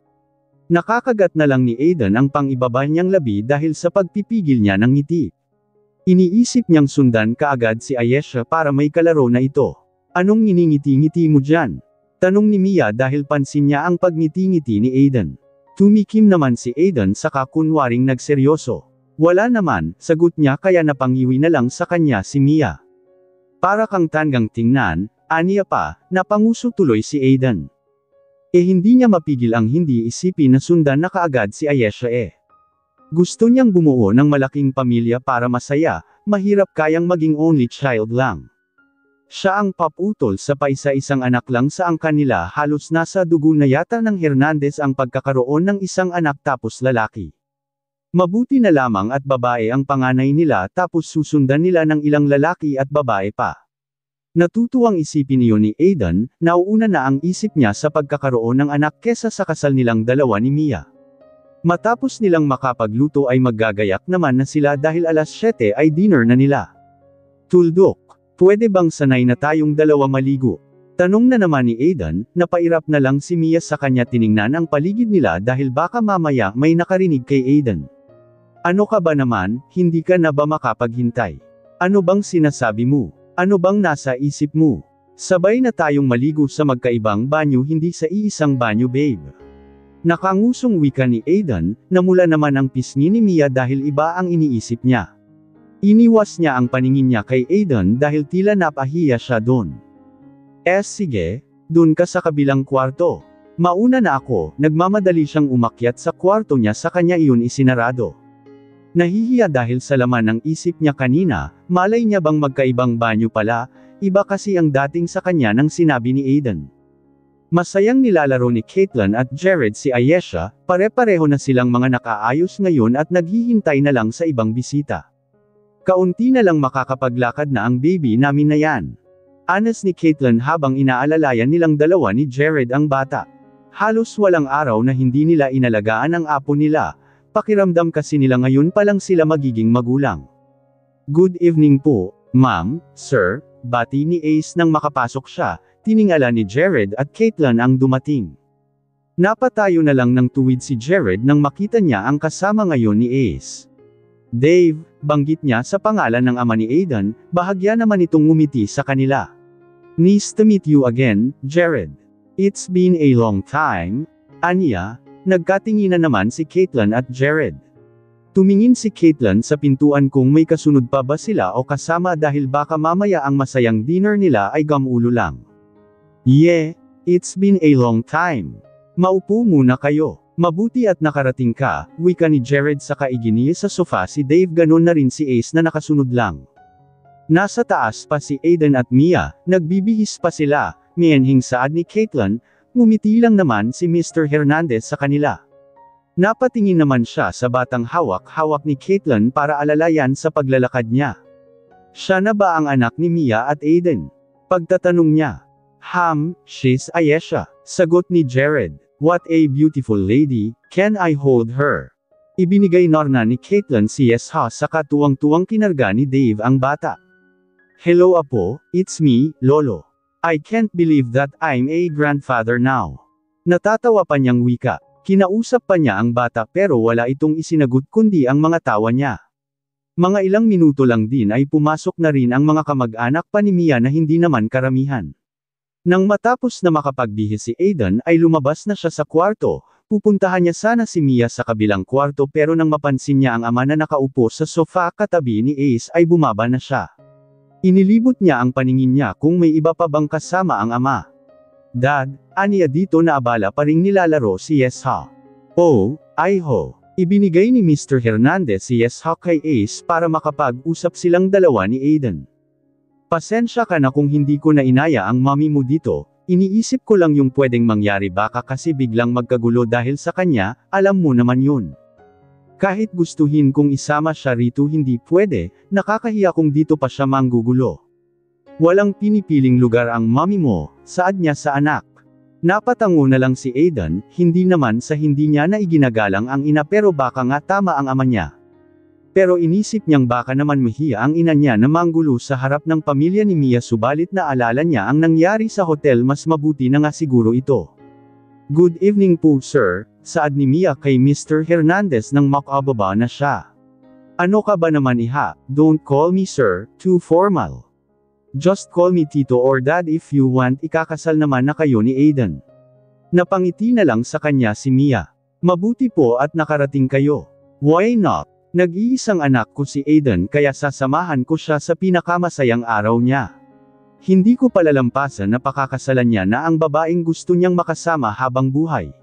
Nakakagat na lang ni Aiden ang pang-ibaba niyang labi dahil sa pagpipigil niya ng ngiti. Iniisip niyang sundan kaagad si Ayesha para may kalaro na ito. "Anong nginingiti-ngiti mo dyan?" tanong ni Mia dahil pansin niya ang pagngiti-ngiti ni Aiden. Tumikim naman si Aiden saka kunwaring nagseryoso. "Wala naman," sagot niya kaya napangiwi na lang sa kanya si Mia. "Para kang tanggang tingnan," aniya pa, napanguso tuloy si Aiden. Hindi niya mapigil ang hindi isipin na sundan na kaagad si Ayesha Gusto niyang bumuo ng malaking pamilya para masaya, mahirap kayang maging only child lang. Siya ang paputol sa paisa-isang anak lang sa ang kanila halos nasa dugo na yata ng Hernandez ang pagkakaroon ng isang anak tapos lalaki. Mabuti na lamang at babae ang panganay nila tapos susundan nila ng ilang lalaki at babae pa. Natutuwang isipin niyo ni Aiden, nauuna na ang isip niya sa pagkakaroon ng anak kesa sa kasal nilang dalawa ni Mia. Matapos nilang makapagluto ay maggagayak naman na sila dahil alas 7 ay dinner na nila. Tuldok, pwede bang sanay na tayong dalawa maligo? Tanong na naman ni Aiden, napairap na lang si Mia sa kanya tiningnan ang paligid nila dahil baka mamaya may nakarinig kay Aiden. Ano ka ba naman, hindi ka na ba makapaghintay? Ano bang sinasabi mo? Ano bang nasa isip mo? Sabay na tayong maligo sa magkaibang banyo hindi sa iisang banyo babe. Nakangusong wika ni Aiden, namula naman ang pisngi ni Mia dahil iba ang iniisip niya. Iniwas niya ang paningin niya kay Aiden dahil tila napahiya siya doon. Sige, dun ka sa kabilang kwarto. Mauna na ako, nagmamadali siyang umakyat sa kwarto niya sa kanya iyon isinarado. Nahihiya dahil sa laman ng isip niya kanina, malay niya bang magkaibang banyo pala, iba kasi ang dating sa kanya nang sinabi ni Aiden. Masayang nilalaro ni Caitlyn at Jared si Ayesha, pare-pareho na silang mga nakaayos ngayon at naghihintay na lang sa ibang bisita. Kaunti na lang makakapaglakad na ang baby namin na yan. Anas ni Caitlyn habang inaalalayan nilang dalawa ni Jared ang bata. Halos walang araw na hindi nila inalagaan ang apo nila, pakiramdam kasi nila ngayon pa lang sila magiging magulang. Good evening po, ma'am, sir, bati ni Ace nang makapasok siya. Tiningala ni Jared at Caitlyn ang dumating. Napatayo na lang ng tuwid si Jared nang makita niya ang kasama ngayon ni Ace. Dave, banggit niya sa pangalan ng ama ni Aiden, bahagya naman itong ngumiti sa kanila. Nice to meet you again, Jared. It's been a long time, aniya, nagkatinginan naman si Caitlyn at Jared. Tumingin si Caitlyn sa pintuan kung may kasunod pa ba sila o kasama dahil baka mamaya ang masayang dinner nila ay gamulo lang. Yeah, it's been a long time. Maupo muna kayo. Mabuti at nakarating ka, wika ni Jared sa kaiginiya sa sofa si Dave ganon na rin si Ace na nakasunod lang. Nasa taas pa si Aiden at Mia, nagbibihis pa sila, mienhing saad ni Caitlyn, ngumiti lang naman si Mr. Hernandez sa kanila. Napatingin naman siya sa batang hawak-hawak ni Caitlyn para alalayan sa paglalakad niya. Siya na ba ang anak ni Mia at Aiden? Pagtatanong niya. She's Ayesha, sagot ni Jared. What a beautiful lady, can I hold her? Ibinigay norna ni Caitlyn si Yesha sa katuwang-tuwang kinarga ni Dave ang bata. Hello apo, it's me, Lolo. I can't believe that I'm a grandfather now. Natatawa pa niyang wika. Kinausap pa niya ang bata pero wala itong isinagot kundi ang mga tawa niya. Mga ilang minuto lang din ay pumasok na rin ang mga kamag-anak pa ni Mia na hindi naman karamihan. Nang matapos na makapagbihis si Aiden ay lumabas na siya sa kwarto, pupuntahan niya sana si Mia sa kabilang kwarto pero nang mapansin niya ang ama na nakaupo sa sofa katabi ni Ace ay bumaba na siya. Inilibot niya ang paningin niya kung may iba pa bang kasama ang ama. Dad, aniya dito na abala pa ring nilalaro si Yesha. Oh, ay ho. Ibinigay ni Mr. Hernandez si Yesha kay Ace para makapag-usap silang dalawa ni Aiden. Pasensya ka na kung hindi ko na inaya ang mami mo dito, iniisip ko lang yung pwedeng mangyari baka kasi biglang magkagulo dahil sa kanya, alam mo naman yun. Kahit gustuhin kong isama siya rito hindi pwede, nakakahiya kung dito pa siya manggugulo. Walang pinipiling lugar ang mami mo, saad niya sa anak. Napatango na lang si Aiden, hindi naman sa hindi niya na iginagalang ang ina pero baka nga tama ang ama niya. Pero inisip niyang baka naman mahiya ang ina niya na manggulo sa harap ng pamilya ni Mia subalit naalala niya ang nangyari sa hotel mas mabuti na nga siguro ito. Good evening po sir, saad ni Mia kay Mr. Hernandez nang makababa na siya. Ano ka ba naman iha, don't call me sir, too formal. Just call me tito or dad if you want ikakasal naman na kayo ni Aiden. Napangiti na lang sa kanya si Mia. Mabuti po at nakarating kayo. Why not? Nag-iisang anak ko si Aiden kaya sasamahan ko siya sa pinakamasayang araw niya. Hindi ko palalampasan na pakakasalan niya na ang babaeng gusto niyang makasama habang buhay.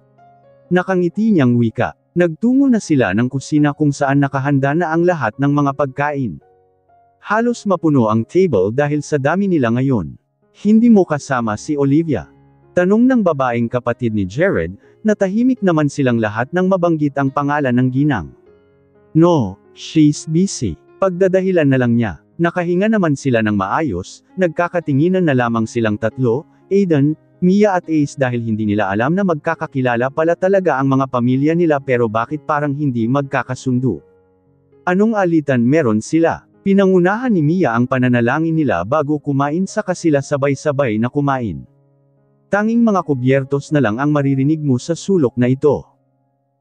Nakangiti niyang wika. Nagtungo na sila ng kusina kung saan nakahanda na ang lahat ng mga pagkain. Halos mapuno ang table dahil sa dami nila ngayon. Hindi mo kasama si Olivia? Tanong ng babaeng kapatid ni Jared, na tahimik naman silang lahat nang mabanggit ang pangalan ng ginang. No, she's busy. Pagdadahilan na lang niya. Nakahinga naman sila ng maayos, nagkakatinginan na lamang silang tatlo, Aiden, Mia at Ace dahil hindi nila alam na magkakakilala pala talaga ang mga pamilya nila pero bakit parang hindi magkakasundo. Anong alitan meron sila? Pinangunahan ni Mia ang pananalangin nila bago kumain saka sila sabay-sabay na kumain. Tanging mga kubyertos na lang ang maririnig mo sa sulok na ito.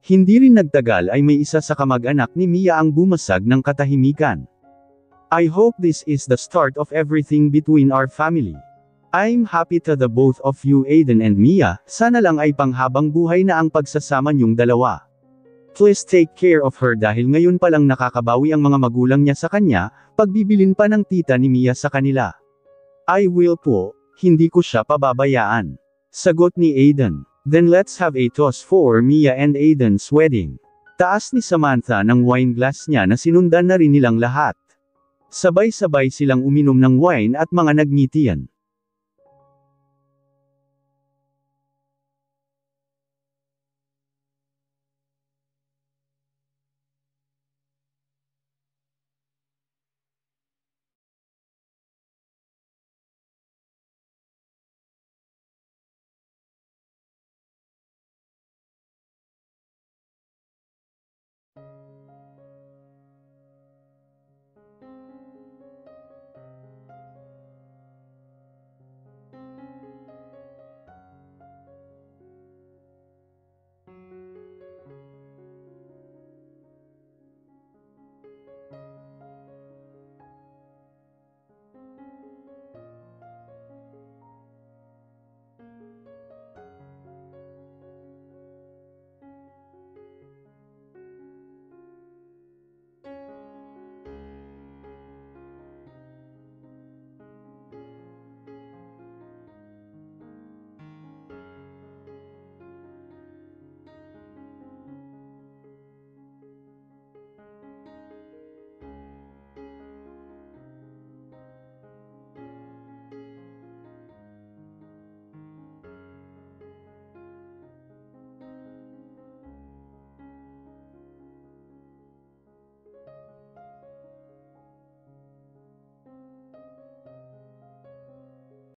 Hindi rin nagtagal ay may isa sa kamag-anak ni Mia ang bumasag ng katahimikan. I hope this is the start of everything between our family. I'm happy to the both of you Aiden and Mia, sana lang ay panghabang buhay na ang pagsasama niyong dalawa. Please take care of her dahil ngayon pa lang nakakabawi ang mga magulang niya sa kanya, pagbibilin pa ng tita ni Mia sa kanila. I will po, hindi ko siya pababayaan. Sagot ni Aiden. Then let's have a toast for Mia and Aiden's wedding. Taas ni Samantha ng wine glass niya na sinundan na rin nilang lahat. Sabay-sabay silang uminom ng wine at mga nagngitian.